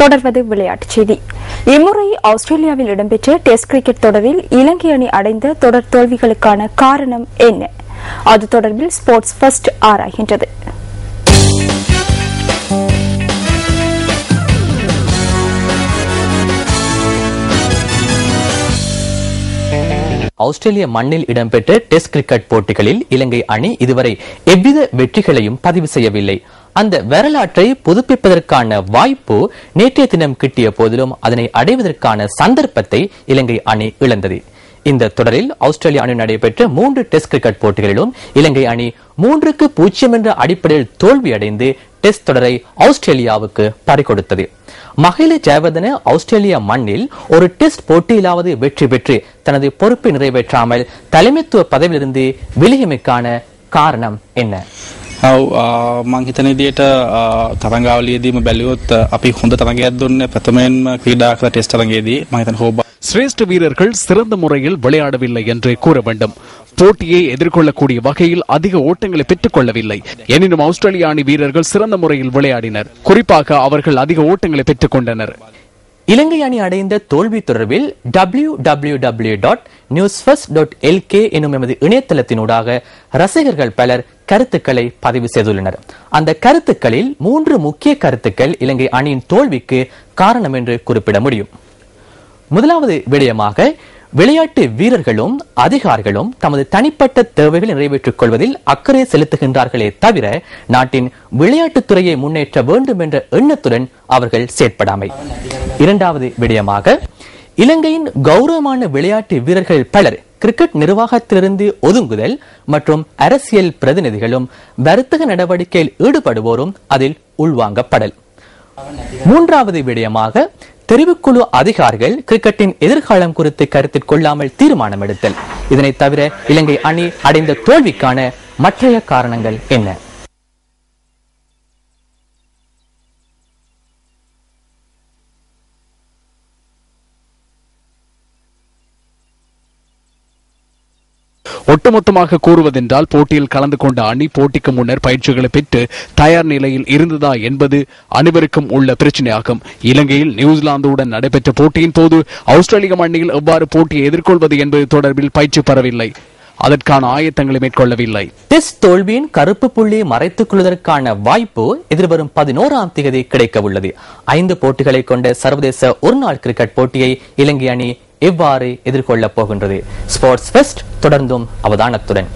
தொடர்வது விளையாட்டுச் செய்தி. இம்முறை ஆஸ்திரேலியாவில் இடம்பெற்ற டெஸ்ட் கிரிக்கெட் தொடரில் இலங்கை அணி அடைந்த தொடர் தோல்விகளுக்கான காரணம் என்ன? அது தொடர்பில் ஸ்போர்ட்ஸ் ஃபர்ஸ்ட் ஆராய்கின்றது. ஆஸ்திரேலிய மண்ணில் இடம்பெற்ற டெஸ்ட் கிரிக்கெட் போட்டிகளில் இலங்கை அணி இதுவரை எவ்வித வெற்றிகளையும் பதிவு செய்யவில்லை. அந்த வரலாற்றை புதுப்பிப்பதற்கான வாய்ப்பு நேற்றைய தினம் கிட்டிய போதிலும் அதனை அடைவதற்கான சந்தர்ப்பத்தை இலங்கை அணி இழந்தது. இந்த தொடரில் ஆஸ்திரேலிய அணி நடைபெற்ற 3 டெஸ்ட் கிரிக்கெட் போட்டிகளிலும் இலங்கை அணி 3-0 என்ற அடிப்படையில் தோல்வியடைந்து டெஸ்ட் தொடரை ஆஸ்திரேலியாவுக்கு பறிகொடுத்தது. மஹில ஜெயவர்தன ஆஸ்திரேலியா மண்ணில் ஒரு டெஸ்ட் போட்டியிலாவது வெற்றி பெற்று தனது பொறுப்பை நிறைவேற்றாமல் தலைமைத்துவ பதவியிலிருந்து விலகியமைக்கான காரணம் என்ன? මං හිතන විදියට තරඟාවලියේදීම බැලුවොත් අපි හොඳ තරඟයක් දුන්නේ ප්‍රථමයෙන්ම ක්‍රීඩා කළ ටෙස්ට් තරඟයේදී මම හිතන හෝබා சிரேஷ்ட வீரர்கள் சிறந்த முறையில் விளையாடவில்லை என்று கூற வேண்டும். போட்டியை எதிர்கொள்ளக்கூடிய வகையில் அதிக ஓட்டங்களை பெற்றுக் கொள்ளவில்லை. எனினும் ஆஸ்திரேலிய அணி வீரர்கள் சிறந்த முறையில் விளையாடினர். குறிப்பாக அவர்கள் அதிக ஓட்டங்களை பெற்றுக் கொண்டனர். இலங்கை அணி அடைந்த தோல்வி தொடர்பில் www.newsfirst.lk எனும் எமது இணையதளத்தினூடாக ரசிகர்கள் பலர் கருத்துக்களை பதிவு செய்துள்ளனர். அந்த கருத்துக்களில் 3 முக்கிய கருத்துக்கள் இலங்கை அணியின் தோல்விக்கு காரணம் என்று குறிப்பிட முடியும். முதலாவது விடயமாக, விளையாட்டு வீரர்களும் அதிகாரிகளும் தமது தனிப்பட்ட தேவைகளை நிறைவேற்றிக் கொள்வதில் அக்கறை செலுத்துகின்றார்களே தவிர நாட்டின் விளையாட்டுத்துறையை முன்னேற்ற வேண்டும் என்ற எண்ணத்துடன் அவர்கள் செயற்படாமை. இரண்டாவது விடயமாக, இலங்கையின் கௌரவமான விளையாட்டு வீரர்கள் பலர் கிரிக்கெட் நிர்வாகத்திலிருந்து ஒதுங்குதல் மற்றும் அரசியல் பிரதிநிதிகளும் வர்த்தக நடவடிக்கையில் ஈடுபடுவோரும் அதில் உள்வாங்கப்படல். மூன்றாவது விடயமாக, தெரிவுக்குழு அதிகாரிகள் கிரிக்கெட்டின் எதிர்காலம் குறித்து கருத்தில் கொள்ளாமல் தீர்மானம் எடுத்தல். இதனை தவிர இலங்கை அணி அடைந்த தோல்விக்கான மற்றைய காரணங்கள் என்ன? ஒட்டுமொத்தமாக கூறுவதென்றால் போட்டியில் கலந்து கொண்ட அணி போட்டிக்கு முன்னர் பயிற்சிகளை பெற்று தயார் நிலையில் இருந்ததா என்பது அனைவருக்கும் உள்ள பிரச்சனையாகும். இலங்கையில் நியூசிலாந்துடன் நடைபெற்ற போட்டியின் போது ஆஸ்திரேலிய மண்ணில் எவ்வாறு போட்டியை எதிர்கொள்வது என்பது தொடர்பில் பயிற்சி பெறவில்லை. அதற்கான ஆயத்தங்களை மேற்கொள்ளவில்லை. டெஸ்ட் தோல்வியின் கருப்பு புள்ளியை மறைத்துக் கொள்வதற்கான வாய்ப்பு எதிர்வரும் 11ஆம் தேதி கிடைக்க உள்ளது. 5 போட்டிகளை கொண்ட சர்வதேச ஒருநாள் கிரிக்கெட் போட்டியை இலங்கை அணி எவ்வாறு எதிர்கொள்ளப் போகின்றது? ஸ்போர்ட்ஸ் ஃபெஸ்ட் தொடர்ந்தும் அவதானத்துடன்.